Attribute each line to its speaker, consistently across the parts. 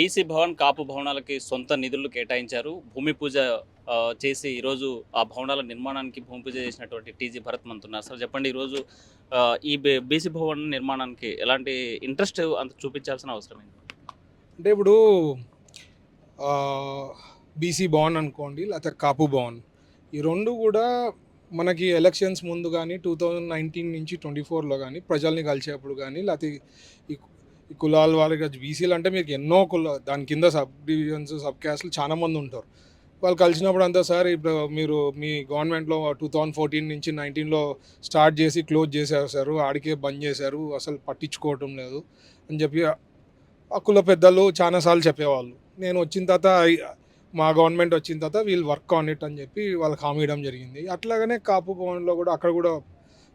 Speaker 1: BC Bhavan, కాపు భవనాలకి సొంత నిధులు కేటాయించారు. భూమి పూజ చేసి ఈరోజు ఆ భవనాల నిర్మాణానికి భూమి పూజ చేసినటువంటి టీజీ భరత్ మనతున్నారు. అసలు చెప్పండి ఈరోజు ఈ బీసీ భవన్ నిర్మాణానికి ఎలాంటి ఇంట్రెస్ట్ అంత చూపించాల్సిన అవసరం ఏంటి?
Speaker 2: అంటే ఇప్పుడు బీసీ భవన్ అనుకోండి, లేకపోతే కాపు భవన్, ఈ రెండు కూడా మనకి ఎలక్షన్స్ ముందు కానీ 2019 నుంచి 24లో కానీ ప్రజల్ని కలిసేప్పుడు కానీ, లేకపోతే ఈ ఈ కులాల వాళ్ళకి బీసీలు అంటే మీకు ఎన్నో దాని కింద సబ్ డివిజన్స్, సబ్ క్యాస్ట్లు చాలామంది ఉంటారు. వాళ్ళు కలిసినప్పుడు అంతా సార్ ఇప్పుడు మీరు మీ గవర్నమెంట్లో 2014 నుంచి 19లో స్టార్ట్ చేసి క్లోజ్ చేసేసారు, ఆడికే బంద్ చేశారు, అసలు పట్టించుకోవటం లేదు అని చెప్పి ఆ కుల పెద్దలు చాలాసార్లు చెప్పేవాళ్ళు. నేను వచ్చిన తర్వాత మా గవర్నమెంట్ వచ్చిన తర్వాత వీళ్ళు వర్క్ ఆన్ ఇట్ అని చెప్పి వాళ్ళకి హామీ ఇవ్వడం జరిగింది. అట్లాగనే కాపు భవన్లో కూడా అక్కడ కూడా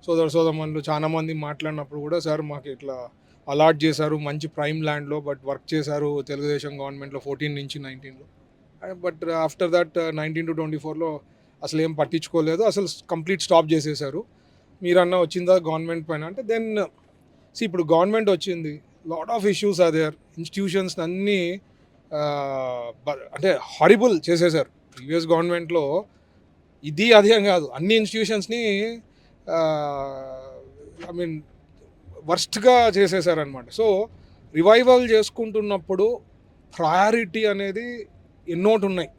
Speaker 2: సోదరమణులు చాలామంది మాట్లాడినప్పుడు కూడా సార్ మాకు ఇట్లా అలాట్ చేశారు మంచి ప్రైమ్ ల్యాండ్లో, బట్ వర్క్ చేశారు తెలుగుదేశం గవర్నమెంట్లో 14 నుంచి 19లో. బట్ ఆఫ్టర్ దట్ 19 to 24లో అసలు ఏం పట్టించుకోలేదు, అసలు కంప్లీట్ స్టాప్ చేసేసారు. మీరన్నా వచ్చిందా గవర్నమెంట్ పైన అంటే దెన్ ఇప్పుడు గవర్నమెంట్ వచ్చింది, lot of issues are there. Institutions అన్నీ అంటే హారిబుల్ చేసేసారు. ప్రీవియస్ గవర్నమెంట్లో ఇది అది అని కాదు, అన్ని ఇన్స్టిట్యూషన్స్ని ఐ మీన్ వర్స్ట్గా చేసేసారనమాట. సో రివైవల్ చేసుకుంటున్నప్పుడు ప్రయారిటీ అనేది ఎన్నోటి ఉన్నాయి.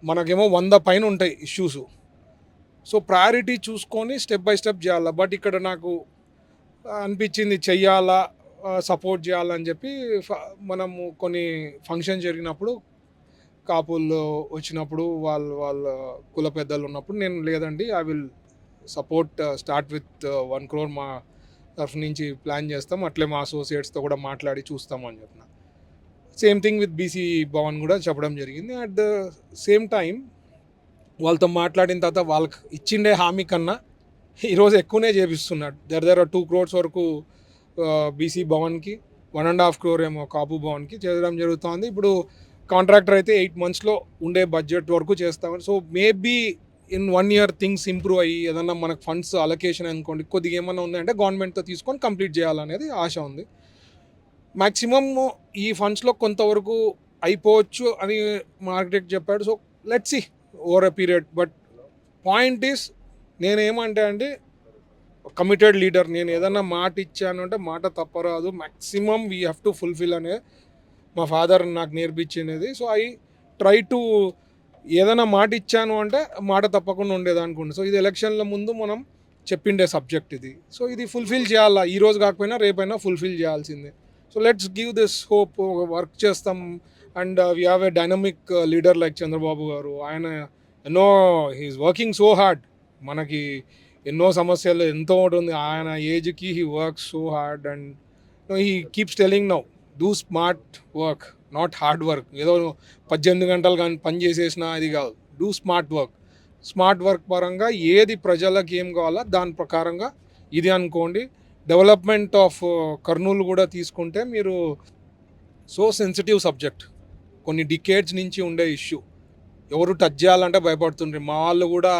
Speaker 2: మనకేమో 100 పైన ఉంటాయి ఇష్యూస్. సో ప్రయారిటీ చూసుకొని స్టెప్ బై స్టెప్ చేయాలా. బట్ ఇక్కడ నాకు అనిపించింది చెయ్యాలా, సపోర్ట్ చేయాలని చెప్పి మనము కొన్ని ఫంక్షన్ జరిగినప్పుడు కాపుల్లో వచ్చినప్పుడు వాళ్ళ కుల పెద్దలు ఉన్నప్పుడు నేను లేదండి I will support start with 1 crore మా తరఫు నుంచి ప్లాన్ చేస్తాం, అట్లే మా అసోసియేట్స్తో కూడా మాట్లాడి చూస్తామని చెప్పిన. Same thing with BC Bhavan కూడా చెప్పడం జరిగింది. అట్ ద సేమ్ టైం వాళ్ళతో మాట్లాడిన తర్వాత వాళ్ళకి ఇచ్చిండే హామీ కన్నా ఈరోజు ఎక్కువనే చేపిస్తున్నాడు. దగ్గర 2 crores వరకు బీసీ భవన్కి, 1.5 crore ఏమో కాపు భవన్కి చేయడం జరుగుతుంది. ఇప్పుడు కాంట్రాక్టర్ అయితే 8 monthsలో ఉండే బడ్జెట్ వరకు చేస్తామని. So maybe in 1 year things improve అయ్యి ఏదన్నా మనకు ఫండ్స్ అలొకేషన్ అనుకోండి కొద్దిగా ఏమన్నా ఉందంటే గవర్నమెంట్తో తీసుకొని కంప్లీట్ చేయాలనేది ఆశ ఉంది. మ్యాక్సిమమ్ ఈ ఫండ్స్లో కొంతవరకు అయిపోవచ్చు అని మార్కెట్ చెప్పాడు. So let's see over a period. But point is నేనేమంటే అండి కమిటెడ్ లీడర్, నేను ఏదన్నా మాట ఇచ్చాను అంటే మాట తప్పరాదు, maximum we have to fulfil అనే మా ఫాదర్ నాకు నేర్పించినది. సో ఐ ట్రై టు ఏదైనా మాట ఇచ్చాను అంటే మాట తప్పకుండా ఉండేది అనుకోండి. సో ఇది ఎలక్షన్ల ముందు మనం చెప్పిండే సబ్జెక్ట్ ఇది. సో ఇది ఫుల్ఫిల్ చేయాలా, ఈరోజు కాకపోయినా రేపైనా ఫుల్ఫిల్ చేయాల్సిందే. So let's give this hope, work చేస్తాం. And we have a dynamic leader like Chandrababu garu. ఆయన ఎన్నో హీఈస్ వర్కింగ్ సో హార్డ్. మనకి ఎన్నో సమస్యలు ఎంతో ఉంటుంది. ఆయన ఏజ్కి he work so hard and he keeps telling now do smart work, not hard work. ఏదో 18 గంటలు కానీ పని చేసేసిన అది కాదు, do smart work. Smart work పరంగా ఏది ప్రజలకు ఏం కావాలో దాని ప్రకారంగా ఇది అనుకోండి. డెవలప్మెంట్ ఆఫ్ కర్నూలు కూడా తీసుకుంటే మీరు సో సెన్సిటివ్ సబ్జెక్ట్, కొన్ని డికేడ్స్ నుంచి ఉండే ఇష్యూ, ఎవరు టచ్ చేయాలంటే భయపడుతుండ్రు. మా వాళ్ళు కూడా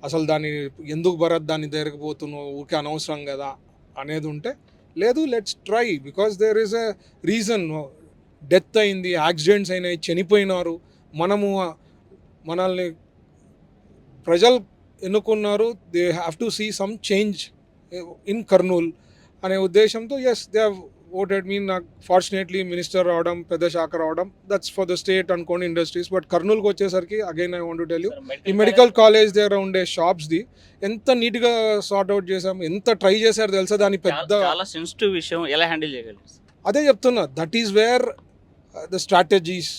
Speaker 2: అసలు దాన్ని ఎందుకు భరత్ దాన్ని దగ్గరకు పోతున్నావు, ఊరికే అనవసరం కదా అనేది ఉంటే లేదు, let's try. Because there is a reason. Death అయింది, యాక్సిడెంట్స్ అయినాయి, చనిపోయినారు. మనల్ని ప్రజలు ఎన్నుకున్నారు, they have to see some change in Kurnool అనే ఉద్దేశంతో as they have voted me. నాకు ఫార్చునేట్లీ మినిస్టర్ రావడం, పెద్ద శాఖ రావడం, దట్స్ ఫర్ ద స్టేట్ అనుకోండి, ఇండస్ట్రీస్. బట్ కర్నూలుకి వచ్చేసరికి again I want to tell you, ఈ మెడికల్ కాలేజ్ దగ్గర ఉండే షాప్స్ది ఎంత నీట్గా సార్ట్ అవుట్ చేసాం, ఎంత ట్రై చేశారు తెలుసా. దాని పెద్ద
Speaker 1: చాలా సెన్సిటివ్ విషయం, ఎలా హ్యాండిల్ చేయగలరు?
Speaker 2: అదే చెప్తున్నా, that is where the strategies.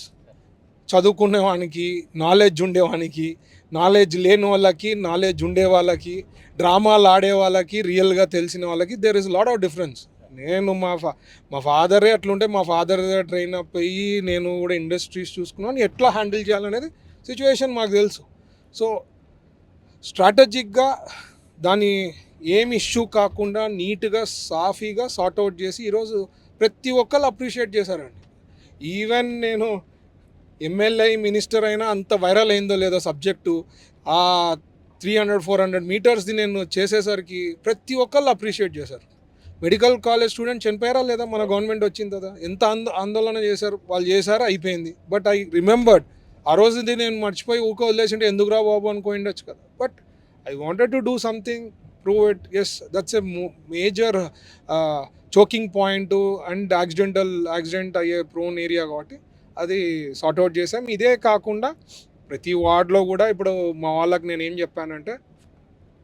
Speaker 2: చదువుకునేవానికి, నాలెడ్జ్ ఉండేవానికి, నాలెడ్జ్ లేని వాళ్ళకి, నాలెడ్జ్ ఉండే వాళ్ళకి, డ్రామాలు ఆడే వాళ్ళకి, రియల్గా తెలిసిన వాళ్ళకి there is lot of difference. నేను మా ఫాదరే అట్లుంటే మా ఫాదర్ ట్రైన్ అప్ అయ్యి నేను కూడా ఇండస్ట్రీస్ చూసుకున్నాను, ఎట్లా హ్యాండిల్ చేయాలనేది సిచ్యువేషన్ మాకు తెలుసు. సో స్ట్రాటజిక్గా దాన్ని ఏం ఇష్యూ కాకుండా నీట్గా సాఫీగా సార్ట్అవుట్ చేసి ఈరోజు ప్రతి ఒక్కరు అప్రిషియేట్ చేశారండి. ఈవెన్ నేను ఎమ్మెల్యే మినిస్టర్ అయినా అంత వైరల్ అయిందో లేదో సబ్జెక్టు, ఆ 300-400 మీటర్స్ది నేను చేసేసరికి ప్రతి ఒక్కళ్ళు అప్రిషియేట్ చేశారు. మెడికల్ కాలేజ్ స్టూడెంట్ చనిపోయారా లేదా మన గవర్నమెంట్ వచ్చింది కదా, ఎంత ఆందోళన చేశారు వాళ్ళు, చేశారా అయిపోయింది. బట్ ఐ రిమెంబర్డ్ ఆ రోజుది నేను మర్చిపోయి ఊక వదిలేసింటే ఎందుకు రా బాబు అనుకోండొచ్చు కదా. But I wanted to do something, prove it. Yes, that's a major choking point and accident అయ్యే ప్రోన్ ఏరియా కాబట్టి అది సార్ట్అవుట్ చేసాం. ఇదే కాకుండా ప్రతి వార్డ్లో కూడా ఇప్పుడు మా వాళ్ళకి నేను ఏం చెప్పానంటే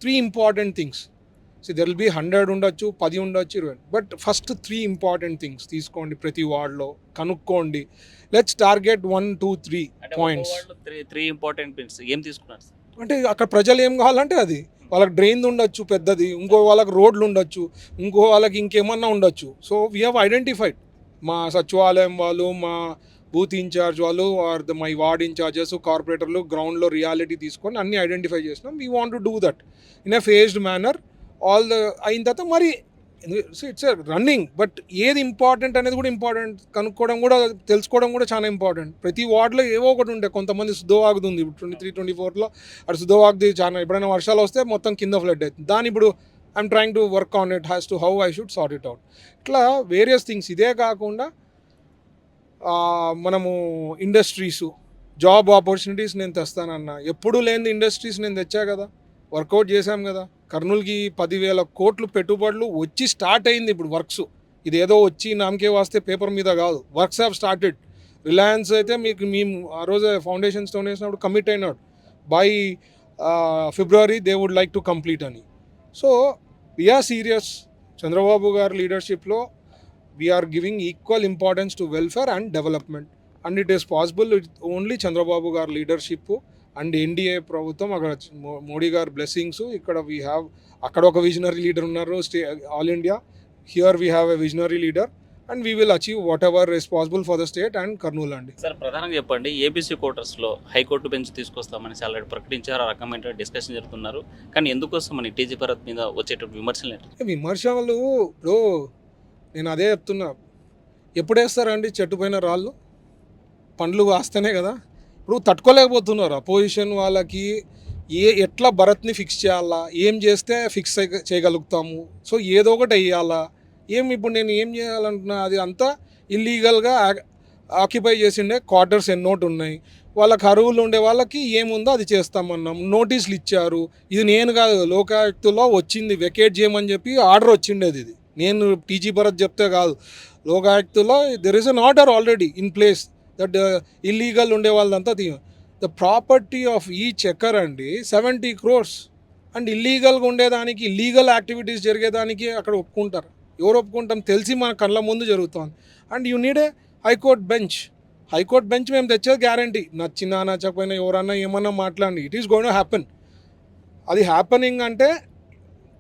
Speaker 2: 3 important things. So there will be 100 ఉండొచ్చు, 10 ఉండొచ్చు, 20, బట్ ఫస్ట్ 3 ఇంపార్టెంట్ థింగ్స్ తీసుకోండి, ప్రతి వార్డ్లో కనుక్కోండి. Let's target 1, 2, 3 points.
Speaker 1: Three important points ఏం తీసుకున్నారు సార్?
Speaker 2: అంటే అక్కడ ప్రజలు ఏం కావాలంటే అది, వాళ్ళకి డ్రైన్ ఉండొచ్చు పెద్దది, ఇంకో వాళ్ళకి రోడ్లు ఉండొచ్చు, ఇంకో వాళ్ళకి ఇంకేమన్నా ఉండొచ్చు. సో వీ హ్యావ్ ఐడెంటిఫైడ్, మా సచివాలయం వాళ్ళు, మా బూత్ ఇన్ఛార్జ్ వాళ్ళు, ఆర్ మై వార్డ్ ఇన్ఛార్జెస్, కార్పొరేటర్లు గ్రౌండ్లో రియాలిటీ తీసుకొని అన్నీ ఐడెంటిఫై చేసినాం. We want to do that in a phased manner. All the అయిన తర్వాత మరి ఇట్స్ రన్నింగ్, బట్ ఏది ఇంపార్టెంట్ అనేది కూడా ఇంపార్టెంట్, కనుక్కోవడం కూడా, తెలుసుకోవడం కూడా చాలా ఇంపార్టెంట్. ప్రతి వార్డులో ఏవో ఒకటి ఉంటాయి. కొంతమంది సుధోవాగుతుంది ఇప్పుడు 23-24లో, అటు సుధోవాగుది చాలా, ఎప్పుడైనా వర్షాలు వస్తే మొత్తం కింద ఫ్లడ్ అవుతుంది. దాని ఇప్పుడు I'm trying to work on it, has to how I should sort it out. ఇట్లా వేరియస్ థింగ్స్. ఇదే కాకుండా మనము ఇండస్ట్రీసు, జాబ్ ఆపర్చునిటీస్ నేను తెస్తానన్నా, ఎప్పుడూ లేని ఇండస్ట్రీస్ నేను తెచ్చా కదా, వర్కౌట్ చేశాం కదా. కర్నూలుకి 10,000 కోట్లు పెట్టుబడులు వచ్చి స్టార్ట్ అయింది ఇప్పుడు వర్క్స్. ఇదేదో వచ్చి నామకే వాస్తే పేపర్ మీద కాదు, వర్క్స్ హ్యావ్ స్టార్టెడ్. రిలయన్స్ అయితే మీకు మేము ఆ రోజు ఫౌండేషన్ స్టోన్ వేసినప్పుడు కమిట్ అయినాడు, by February they would like to complete అని. So we are serious. Chandrababu garu లీడర్షిప్లో we are giving equal importance to welfare and development, and it is possible with only Chandrababu garu leadership and NDA ప్రభుత్వం. అక్కడ మోడీ గారి బ్లెస్సింగ్స్. ఇక్కడ we have, అక్కడ ఒక visionary leader ఉన్నారు all India, here we have a visionary leader and we will achieve what ever is possible for the state and Kurnool అండి.
Speaker 1: Sir ప్రధానంగా చెప్పండి, ఏబీసీ కోటర్స్లో హైకోర్టు బెంచ్ తీసుకొస్తామని ఆల్రెడీ ప్రకటించారు, ఆ రకమైన డిస్కషన్ జరుగుతున్నారు. కానీ ఎందుకోసం మన టీజీ భరత్ మీద వచ్చేటువంటి విమర్శలు ఏంటి?
Speaker 2: విమర్శలు ఇప్పుడు నేను అదే చెప్తున్నా, ఎప్పుడు వేస్తారండి చెట్టు పైన రాళ్ళు? పండ్లు కాస్తేనే కదా. ఇప్పుడు తట్టుకోలేకపోతున్నారు అపోజిషన్ వాళ్ళకి, ఎట్లా భరత్ని ఫిక్స్ చేయాలా, ఏం చేస్తే ఫిక్స్ చేయగలుగుతాము, సో ఏదో ఒకటి వేయాలా, ఇప్పుడు నేను ఏం చేయాలంటున్నా, అది అంతా ఇల్లీగల్గా ఆక్యుపై చేసిండే క్వార్టర్స్ ఎన్నోటి ఉన్నాయి. వాళ్ళకి అరువులు ఉండే వాళ్ళకి ఏముందో అది చేస్తామన్నాం, నోటీసులు ఇచ్చారు. ఇది నేను కాదు, లోకాయుక్తలో వచ్చింది, వెకేట్ చేయమని చెప్పి ఆర్డర్ వచ్చిండేది. ఇది నేను టీజీ భరత్ చెప్తే కాదు, లోకాయుక్తలో there is an order already in place that illegal ఉండే వాళ్ళంతా the property of each acre అండి 70 crores. అండ్ ఇల్లీగల్గా ఉండేదానికి, ఇల్లీగల్ యాక్టివిటీస్ జరిగేదానికి అక్కడ ఒప్పుకుంటారు. ఎవరు ఒప్పుకుంటాం? తెలిసి మన కళ్ళ ముందు జరుగుతుంది. And you need a high court bench మేము తెచ్చేది గ్యారంటీ. నచ్చినా నచ్చకపోయినా ఎవరన్నా ఏమన్నా మాట్లాడి, it is going to happen. అది హ్యాపెనింగ్ అంటే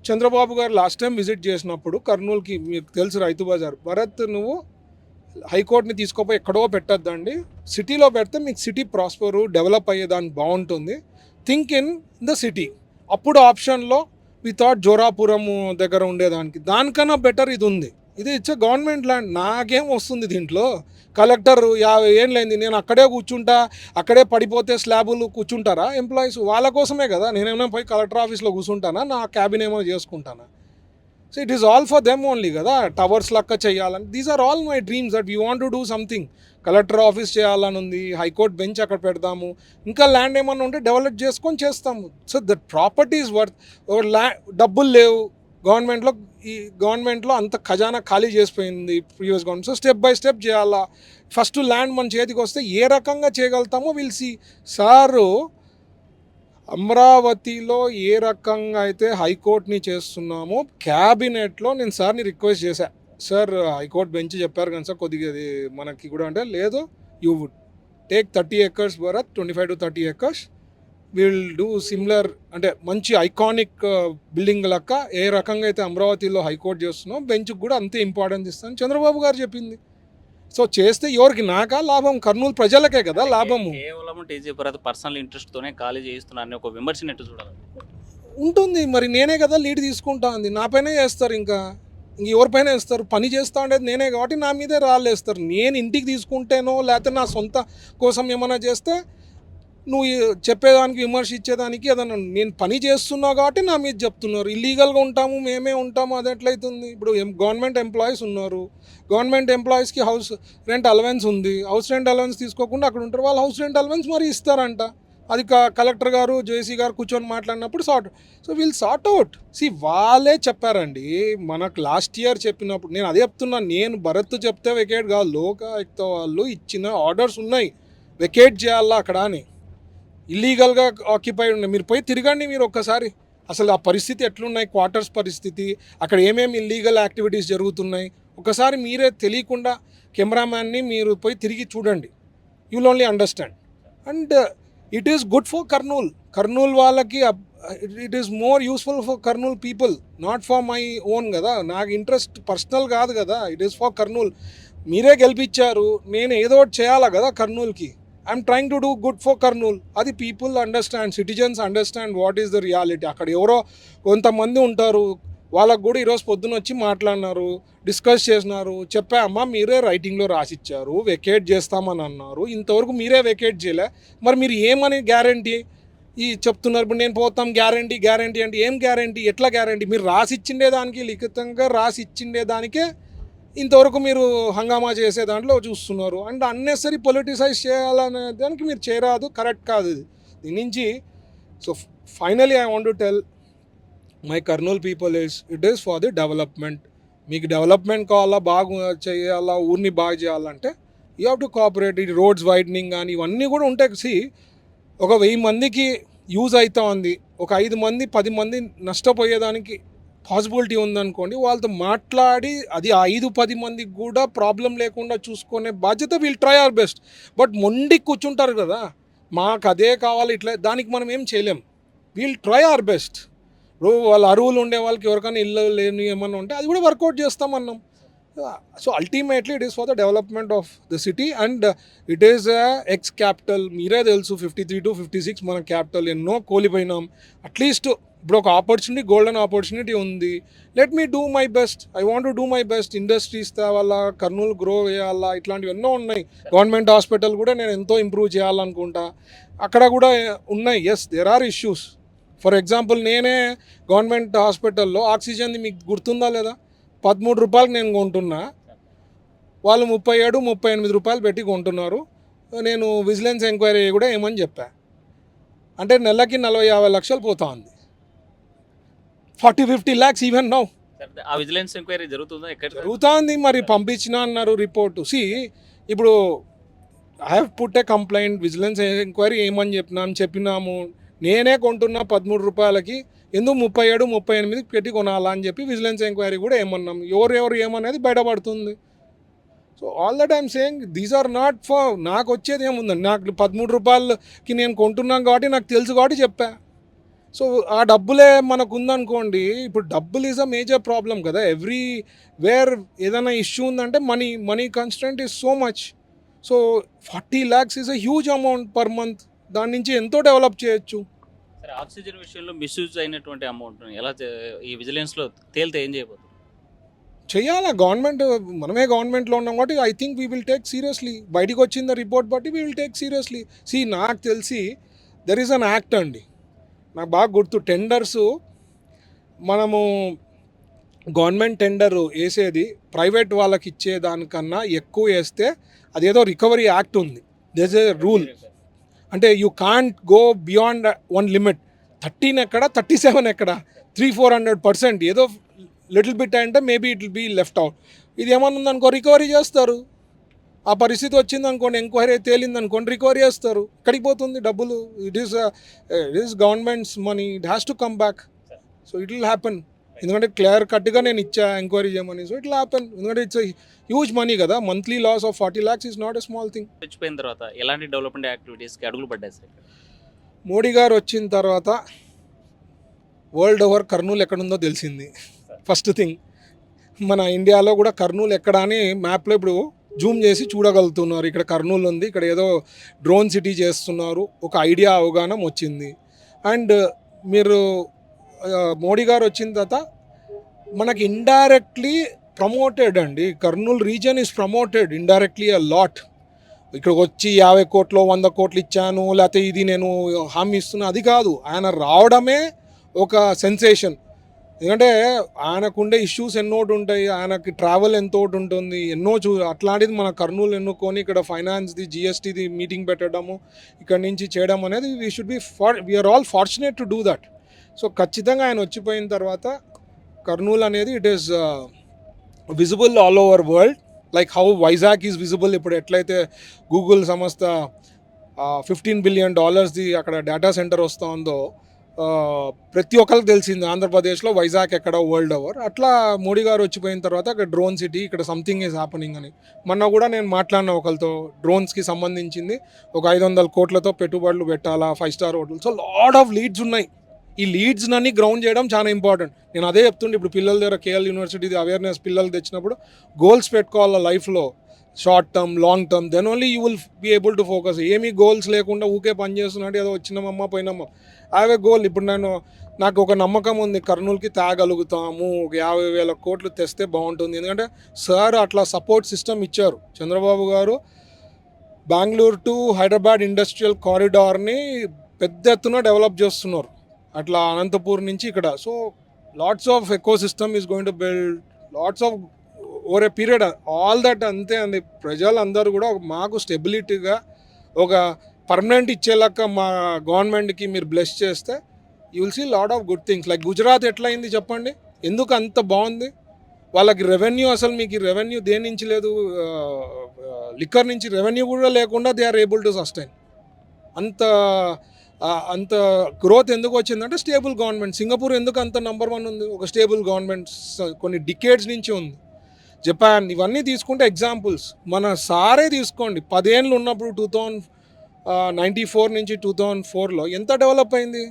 Speaker 2: చంద్రబాబు గారు లాస్ట్ టైం విజిట్ చేసినప్పుడు కర్నూలుకి, మీకు తెలుసు రైతు బజార్, భరత్ నువ్వు హైకోర్టుని తీసుకోపోయి ఎక్కడో పెట్టద్దండి, సిటీలో పెడితే మీకు సిటీ ప్రాస్పరు, డెవలప్ అయ్యేదానికి బాగుంటుంది. Think in the city. అప్పుడు ఆప్షన్లో వి థాట్ జోరాపురం దగ్గర ఉండేదానికి, దానికన్నా బెటర్ ఇది ఉంది. ఇది ఇట్స్ గవర్నమెంట్ ల్యాండ్. నాకేం వస్తుంది దీంట్లో? కలెక్టర్ 50 ఏళ్ళు అయింది, నేను అక్కడే కూర్చుంటా, అక్కడే పడిపోతే స్లాబులు కూర్చుంటారా ఎంప్లాయీస్? వాళ్ళ కోసమే కదా. నేనేమైనా పోయి కలెక్టర్ ఆఫీస్లో కూర్చుంటానా, నా క్యాబిన్ ఏమైనా చేసుకుంటానా? So it is all for them only కదా, టవర్స్ లెక్క చేయాలని. These are all my dreams that we want to do something. Collector office చేయాలని ఉంది, హైకోర్ట్ బెంచ్ అక్కడ పెడదాము, ఇంకా ల్యాండ్ ఏమన్నా ఉంటే డెవలప్ చేసుకొని చేస్తాము. So that property is worth. డబ్బులు లేవు గవర్నమెంట్లో అంత ఖజానా ఖాళీ చేసిపోయింది previous government. So step by step చేయాలా. ఫస్ట్ ల్యాండ్ మన చేతికి వస్తే ఏ రకంగా చేయగలుగుతామో విల్ సీ. సారు అమరావతిలో ఏ రకంగా అయితే హైకోర్టుని చేస్తున్నామో, క్యాబినెట్లో నేను సార్ని రిక్వెస్ట్ చేశా, సార్ హైకోర్టు బెంచ్ చెప్పారు కానీ సార్ కొద్దిగా అది మనకి కూడా అంటే, లేదు, you would take 30 acres Bharat, 25 to 30 acres, will do similar, అంటే మంచి ఐకానిక్ బిల్డింగ్ లెక్క ఏ రకంగా అయితే అమరావతిలో హైకోర్టు చేస్తున్నాం, బెంచ్కి కూడా అంతే ఇంపార్టెన్స్ ఇస్తాను చంద్రబాబు గారు చెప్పింది. సో చేస్తే ఎవరికి? నాకా లాభం? కర్నూలు ప్రజలకే కదా లాభము.
Speaker 1: కేవలం టీజీ భరత్ పర్సనల్ ఇంట్రెస్ట్తోనే ఖాళీ చేస్తున్నారని ఒక విమర్శనట్టు చూడాలి
Speaker 2: ఉంటుంది. మరి నేనే కదా లీడ్ తీసుకుంటా ఉంది, నాపైనే చేస్తారు, ఇంకా ఎవరిపైన వేస్తారు? పని చేస్తా ఉండేది నేనే కాబట్టి నా మీదే రాళ్ళు వేస్తారు. నేను ఇంటికి తీసుకుంటేనో లేకపోతే నా సొంత కోసం ఏమైనా చేస్తే నువ్వు చెప్పేదానికి విమర్శించేదానికి ఏదన్నా నేను పని చేస్తున్నావు కాబట్టి నా మీద చెప్తున్నారు. ఇల్లీగల్గా ఉంటాము మేమే ఉంటాము అది ఎట్లయితుంది? ఇప్పుడు గవర్నమెంట్ ఎంప్లాయీస్ ఉన్నారు, గవర్నమెంట్ ఎంప్లాయీస్కి హౌస్ రెంట్ అలవెన్స్ ఉంది. హౌస్ రెంట్ అలవెన్స్ తీసుకోకుండా అక్కడ ఉంటారు. వాళ్ళు హౌస్ రెంట్ అలవెన్స్ మరి ఇస్తారంట. అది కలెక్టర్ గారు జేసీ గారు కూర్చొని మాట్లాడినప్పుడు సార్ట్ అవుట్. వాళ్ళే చెప్పారండి మనకు లాస్ట్ ఇయర్ చెప్పినప్పుడు. నేను అదే చెప్తున్నాను, నేను భరత్ చెప్తే వెకేట్ కాదు, లోకాయుక్త వాళ్ళు ఇచ్చిన ఆర్డర్స్ ఉన్నాయి వెకేట్ చేయాలా అక్కడ అని. ఇల్లీగల్గా ఆక్యుపైడ్ ఉన్నాయి. మీరు పోయి తిరగండి మీరు ఒక్కసారి, అసలు ఆ పరిస్థితి ఎట్లున్నాయి, క్వార్టర్స్ పరిస్థితి, అక్కడ ఏమేమి ఇల్లీగల్ యాక్టివిటీస్ జరుగుతున్నాయి ఒకసారి మీరే తెలియకుండా కెమెరామ్యాన్ని మీరు పోయి తిరిగి చూడండి. You will only understand. And it is good for Kurnool వాళ్ళకి, it is more useful for Kurnool people, not for my own కదా. నాకు ఇంట్రెస్ట్ పర్సనల్ కాదు కదా, ఇట్ ఈస్ ఫర్ కర్నూల్. మీరే గెలిపించారు, నేను ఏదో ఒకటి చేయాలా కదా కర్నూల్కి. I'm trying to do good for Kurnool. అది people understand, citizens understand what is the reality. అక్కడ ఎవరో కొంతమంది ఉంటారు, వాళ్ళకు కూడా ఈరోజు పొద్దున వచ్చి మాట్లాడినారు, డిస్కస్ చేసినారు. అమ్మా మీరే రైటింగ్లో రాసిచ్చారు వెకేట్ చేస్తామని అన్నారు, ఇంతవరకు మీరే వెకేట్ చేయలే, మరి మీరు ఏమని గ్యారంటీ చెప్తున్నారు? ఇప్పుడు నేను పోతాం గ్యారంటీ అంటే ఏం గ్యారంటీ, ఎట్లా గ్యారంటీ? మీరు రాసిచ్చిండే దానికి, లిఖితంగా రాసిచ్చిండే దానికే ఇంతవరకు మీరు హంగామా చేసే దాంట్లో చూస్తున్నారు. అండ్ అన్నెసరీ పొలిటిసైజ్ చేయాలనే దానికి మీరు చేయరాదు, కరెక్ట్ కాదు ఇది. దీని నుంచి finally I want to tell my Kurnool people it is for the development. మీకు డెవలప్మెంట్ కావాలా, బాగా చేయాలా, ఊరిని బాగా చేయాలంటే యూ హ్యావ్ టు కోఆపరేట్. ఈ రోడ్స్ వైడనింగ్ కానీ ఇవన్నీ కూడా ఉంటాయి. ఒక 1000 మందికి యూజ్ అవుతా ఉంది, ఒక 5 మంది 10 మంది నష్టపోయేదానికి పాసిబిలిటీ ఉందనుకోండి, వాళ్ళతో మాట్లాడి అది ఆ 5-10 మందికి కూడా ప్రాబ్లం లేకుండా చూసుకునే బాధ్యత we'll try our best. But మొండి కూర్చుంటారు కదా, మాకు అదే కావాలి ఇట్లా, దానికి మనం ఏం చేయలేం. We'll try our best. వాళ్ళ అరువులు ఉండే వాళ్ళకి ఎవరికైనా ఇల్లు లేని ఏమన్నా ఉంటే అది కూడా వర్కౌట్ చేస్తామన్నాం. So ultimately it is for the development of the city and it is ex capital. మీరే తెలుసు 53 to 56 మన క్యాపిటల్, ఎన్నో కోల్పోయినాం. అట్లీస్ట్ ఇప్పుడు ఒక ఆపర్చునిటీ, గోల్డెన్ ఆపర్చునిటీ ఉంది. Let me do my best. I want to do my best. Industries తేవాలా, Kurnool grow చేయాలా, ఇట్లాంటివి ఎన్నో ఉన్నాయి. గవర్నమెంట్ హాస్పిటల్ కూడా నేను ఎంతో ఇంప్రూవ్ చేయాలనుకుంటా. అక్కడ కూడా ఉన్నాయి. Yes, there are issues. For example నేనే గవర్నమెంట్ హాస్పిటల్లో ఆక్సిజన్ మీకు గుర్తుందా లేదా, 13 రూపాయలకు నేను కొంటున్నా, వాళ్ళు 37-38 రూపాయలు పెట్టి కొంటున్నారు. నేను విజిలెన్స్ ఎంక్వైరీ కూడా ఏమని చెప్పా, అంటే నెలకి 40-50 లక్షలు పోతా ఉంది. 40-50 lakhs ఈవెన్ నౌ.
Speaker 1: ఆ విజిలెన్స్ ఎంక్వైరీ జరుగుతుందా?
Speaker 2: జరుగుతూ ఉంది, మరి పంపించిన అన్నారు రిపోర్టు. ఇప్పుడు I have put a complaint, vigilance enquiry ఏమని చెప్పినాము. నేనే కొంటున్నా 13 రూపాయలకి, ఎందుకు 37-38 పెట్టి కొనాలా అని చెప్పి విజిలెన్స్ ఎంక్వైరీ కూడా ఏమన్నాం. ఎవరు ఏమనేది బయటపడుతుంది. So all that I'm saying these are not for, నాకు వచ్చేది ఏముందండి, నాకు 13 రూపాయలకి నేను కొంటున్నాను కాబట్టి నాకు తెలుసు కాబట్టి చెప్పా. సో ఆ డబ్బులే మనకు ఉందనుకోండి, ఇప్పుడు డబ్బులు ఈజ్ అ మేజర్ ప్రాబ్లం కదా. ఎవ్రీ వేర్ ఏదైనా ఇష్యూ ఉందంటే money constant is so much. So 40 lakhs is a huge amount per month. దాని నుంచి ఎంతో డెవలప్ చేయొచ్చు.
Speaker 1: సరే, ఆక్సిజన్ విషయంలో మిస్యూజ్ అయినటువంటి అమౌంట్ ఎలా ఈ విజిలెన్స్లో తేలితే ఏం చేయబోతుంది?
Speaker 2: చేయాలా గవర్నమెంట్, మనమే గవర్నమెంట్లో ఉన్నాం కాబట్టి I think we will take seriously. బయటికి వచ్చింది రిపోర్ట్ బట్టి వీ విల్ టేక్ సీరియస్లీ. నాకు తెలిసి దెర్ ఈజ్ అన్ యాక్ట్ అండి, నాకు బాగా గుర్తు. టెండర్స్ మనము గవర్నమెంట్ టెండర్ వేసేది ప్రైవేట్ వాళ్ళకి ఇచ్చేదానికన్నా ఎక్కువ వేస్తే అదేదో రికవరీ యాక్ట్ ఉంది, దెర్ ఇస్ ఎ రూల్. అంటే you can't go beyond one limit. 13 ఎక్కడ, 37 ఎక్కడ, 300-400% ఏదో లిటిల్ బిట్ అంటే maybe it will be left out. ఇది ఏమన్నా ఉందనుకో రికవరీ చేస్తారు. ఆ పరిస్థితి వచ్చింది అనుకోండి, ఎంక్వైరీ తేలింది అనుకోండి, రికవరీ చేస్తారు. ఎక్కడికి పోతుంది డబ్బులు? It is government's money, it has to come back. So it will happen. ఎందుకంటే క్లియర్ కట్గా నేను ఇచ్చా ఎంక్వైరీ చేయమని. సో ఇట్ విల్ హ్యాపెన్, ఎందుకంటే ఇట్స్ హ్యూజ్ మనీ కదా. Monthly loss of 40 lakhs is not a small thing.
Speaker 1: వచ్చిపోయిన తర్వాత ఎలాంటి డెవలప్మెంట్ యాక్టివిటీస్కి అడుగులు పడ్డాయి సార్?
Speaker 2: మోడీ గారు వచ్చిన తర్వాత వరల్డ్ ఓవర్ కర్నూలు ఎక్కడుందో తెలిసింది. ఫస్ట్ థింగ్, మన ఇండియాలో కూడా కర్నూలు ఎక్కడ అని మ్యాప్లో ఇప్పుడు జూమ్ చేసి చూడగలుగుతున్నారు. ఇక్కడ కర్నూలు ఉంది, ఇక్కడ ఏదో డ్రోన్ సిటీ చేస్తున్నారు, ఒక ఐడియా అవగాహన వచ్చింది. అండ్ మీరు మోడీ గారు వచ్చిన తర్వాత మనకి ఇండైరెక్ట్లీ ప్రమోటెడ్ అండి, Kurnool reason is promoted indirectly a lot. ఇక్కడికి వచ్చి 50 కోట్లు 100 కోట్లు ఇచ్చాను లేకపోతే ఇది నేను హామీ ఇస్తున్నా అది కాదు. ఆయన రావడమే ఒక సెన్సేషన్. ఎందుకంటే ఆయనకుండే ఇష్యూస్ ఎన్నోటి ఉంటాయి, ఆయనకి ట్రావెల్ ఎంతోటి ఉంటుంది, ఎన్నో అట్లాంటిది మన కర్నూలు ఎన్నుకొని ఇక్కడ ఫైనాన్స్ది జిఎస్టీది మీటింగ్ పెట్టడము ఇక్కడ నుంచి చేయడం అనేది we are all fortunate to do that. So ఖచ్చితంగా ఆయన వచ్చిపోయిన తర్వాత కర్నూలు అనేది it is visible all over world, like how Vizag is visible. ఇప్పుడు ఎట్లయితే గూగుల్ సంస్థ $15 బిలియన్ అక్కడ డేటా సెంటర్ వస్తూ ఉందో ప్రతి ఒక్కరికి తెలిసింది ఆంధ్రప్రదేశ్లో వైజాగ్ ఎక్కడ వరల్డ్ ఓవర్. అట్లా మోడీ గారు వచ్చిపోయిన తర్వాత అక్కడ డ్రోన్ సిటీ, ఇక్కడ సంథింగ్ ఈజ్ హ్యాపెనింగ్ అని. మొన్న కూడా నేను మాట్లాడిన ఒకరితో డ్రోన్స్కి సంబంధించింది ఒక 500 కోట్లతో పెట్టుబడులు పెట్టాలా 5 star hotel. So lot of leads ఉన్నాయి. ఈ లీడ్స్ అన్ని గ్రౌండ్ చేయడం చాలా ఇంపార్టెంట్. నేను అదే చెప్తుండే, ఇప్పుడు పిల్లల దగ్గర కేఎల్ యూనివర్సిటీది అవేర్నెస్ పిల్లలు తెచ్చినప్పుడు గోల్స్ పెట్టుకోవాలి లైఫ్లో, short term long term, then only you will be able to focus. ఏమీ గోల్స్ లేకుండా ఊకే పని చేస్తున్నట్టు ఏదో వచ్చినామమ్మ పోయినామా, ఐ హ్యావ్ ఏ గోల్. ఇప్పుడు నాకు ఒక నమ్మకం ఉంది, కర్నూలుకి తేగలుగుతాము, ఒక 50,000 కోట్లు తెస్తే బాగుంటుంది. ఎందుకంటే సార్ అట్లా సపోర్ట్ సిస్టమ్ ఇచ్చారు. చంద్రబాబు గారు బెంగళూరు టు హైదరాబాద్ ఇండస్ట్రియల్ కారిడార్ని పెద్ద ఎత్తున డెవలప్ చేస్తున్నారు, అట్లా అనంతపూర్ నుంచి ఇక్కడ. So lots of eco system is going to build lots of over a period. All that అంతే అండి. ప్రజలందరూ కూడా మాకు స్టెబిలిటీగా ఒక పర్మనెంట్ ఇచ్చేలాగా మా గవర్నమెంట్కి మీరు బ్లెస్ చేస్తే you will see lot of good things. Like Gujarat ఎట్లా అయింది చెప్పండి, ఎందుకు అంత బాగుంది? వాళ్ళకి రెవెన్యూ, అసలు మీకు రెవెన్యూ దేని నుంచి లేదు, లిక్కర్ నుంచి రెవెన్యూ కూడా లేకుండా they are able to sustain. అంత గ్రోత్ ఎందుకు వచ్చిందంటే స్టేబుల్ గవర్నమెంట్. సింగపూర్ ఎందుకు అంత నెంబర్ 1 ఉంది? ఒక స్టేబుల్ గవర్నమెంట్ కొన్ని డికేడ్స్ నుంచి ఉంది. జపాన్, ఇవన్నీ తీసుకుంటే ఎగ్జాంపుల్స్. మన సారే తీసుకోండి, 10 ఏళ్ళు ఉన్నప్పుడు 1994 నుంచి 2004లో ఎంత డెవలప్ అయింది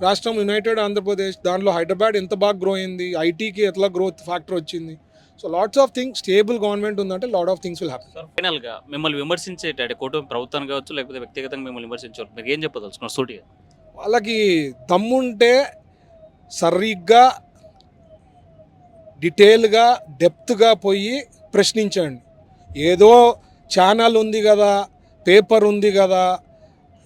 Speaker 2: రాష్ట్రం, యునైటెడ్ ఆంధ్రప్రదేశ్. దాంట్లో హైదరాబాద్ ఎంత బాగా గ్రో అయింది, ఐటీకి ఎట్లా గ్రోత్ ఫ్యాక్టర్ వచ్చింది. So lots of things, stable government ఉందంటే lot of things will happen.
Speaker 1: Sir ఫైనల్గా మిమ్మల్ని విమర్శించే కూటమి ప్రభుత్వాన్ని కావచ్చు లేకపోతే వ్యక్తిగతంగా మిమ్మల్ని విమర్శించారు, మీరు ఏం చెప్పదలుచుకున్నారు సూటిగా?
Speaker 2: వాళ్ళకి దమ్ముంటే సరిగ్గా డీటెయిల్గా డెప్త్గా పోయి ప్రశ్నించండి. ఏదో ఛానల్ ఉంది కదా, పేపర్ ఉంది కదా,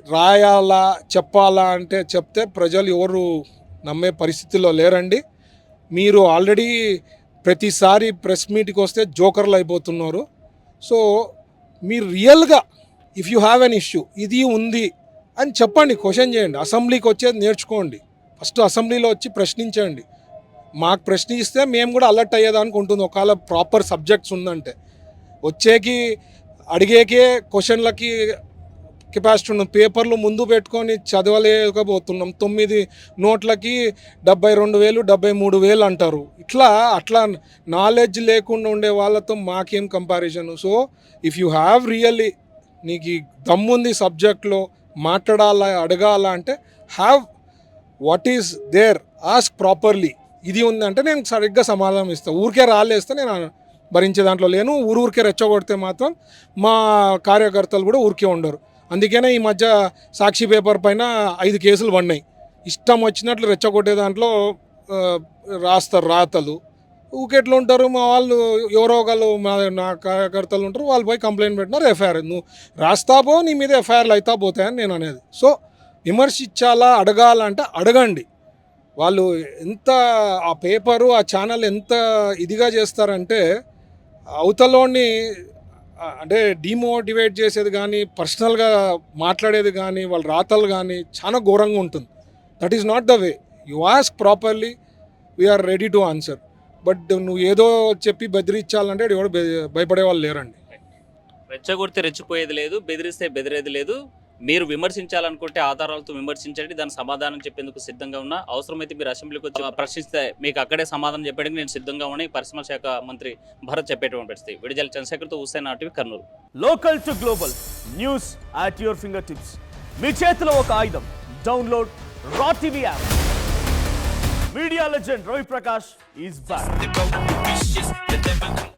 Speaker 2: రాయాలా చెప్పాలా అంటే చెప్తే ప్రజలు ఎవరు నమ్మే పరిస్థితిలో లేరండి. మీరు ఆల్రెడీ ప్రతిసారి ప్రెస్ మీట్కి వస్తే జోకర్లు అయిపోతున్నారు. సో మీరు రియల్గా if you have an issue, ఇది ఉంది అని చెప్పండి, క్వశ్చన్ చేయండి. అసెంబ్లీకి వచ్చేది నేర్చుకోండి, ఫస్ట్ అసెంబ్లీలో వచ్చి ప్రశ్నించండి. మాకు ప్రశ్నిస్తే మేము కూడా అలర్ట్ అయ్యేదానికి ఉంటుంది, ఒకవేళ ప్రాపర్ సబ్జెక్ట్స్ ఉందంటే. వచ్చేకి అడిగేకే క్వశ్చన్లకి కెపాసిటీ ఉన్నాం, పేపర్లు ముందు పెట్టుకొని చదవలేకపోతున్నాం. 9 నోట్లకి 72,000 73,000 అంటారు. అట్లా నాలెడ్జ్ లేకుండా ఉండే వాళ్ళతో మాకేం comparison? So if you have really, నీకు దమ్ముంది సబ్జెక్ట్లో మాట్లాడాలా అడగాల అంటే have what is there, ask properly. ఇది ఉందంటే నేను సరిగ్గా సమాధానం ఇస్తాను. ఊరికే రాలేస్తే నేను భరించే దాంట్లో లేను. ఊరికే రెచ్చగొడితే మాత్రం మా కార్యకర్తలు కూడా ఊరికే ఉండరు. అందుకనే ఈ మధ్య సాక్షి పేపర్ పైన 5 కేసులు పడినాయి. ఇష్టం వచ్చినట్లు రెచ్చగొట్టే దాంట్లో రాస్తారు రాతలు. ఊకెట్లు ఉంటారు మా వాళ్ళు, ఎవరో ఒకళ్ళు నా కార్యకర్తలు ఉంటారు, వాళ్ళు పోయి కంప్లైంట్ పెట్టినారు, ఎఫ్ఐఆర్. నువ్వు రాస్తాబో నీ మీద ఎఫ్ఐఆర్లు అవుతా పోతాయని నేను అనేది. సో విమర్శించాలా అడగాలంటే అడగండి. వాళ్ళు ఎంత ఆ పేపరు ఆ ఛానల్ ఎంత ఇదిగా చేస్తారంటే అవతలోని అంటే డిమోటివేట్ చేసేది కానీ పర్సనల్గా మాట్లాడేది కానీ వాళ్ళ రాతలు కానీ చాలా ఘోరంగా ఉంటుంది. That is not the way. You ask properly, we are ready to answer. But నువ్వు ఏదో చెప్పి బెదిరించాలంటే ఎవరు భయపడే వాళ్ళు లేరండి.
Speaker 1: రెచ్చగొడితే రెచ్చిపోయేది లేదు, బెదిరిస్తే బెదిరేది లేదు. మీరు విమర్శించాలనుకుంటే ఆధారాలతో విమర్శించండి, దానికి సమాధానం చెప్పేందుకు సిద్ధంగా ఉన్నా. అవసరమైతే మీరు అసెంబ్లీకి వచ్చి ప్రశ్నిస్తే మీకు అక్కడే సమాధానం చెప్పడానికి నేను సిద్ధంగా ఉన్నా. పరిశ్రమల శాఖ మంత్రి భరత్ చెప్పేటువంటి పరిస్థితి. విడుదల చంద్రశేఖర్తో Hussain RTV Kurnool.
Speaker 3: Local to global news at your finger tips. మీ చేతిలో ఒక ఆయుధం. డౌన్లోడ్ రా TV app. Media legend Ravi Prakash is back.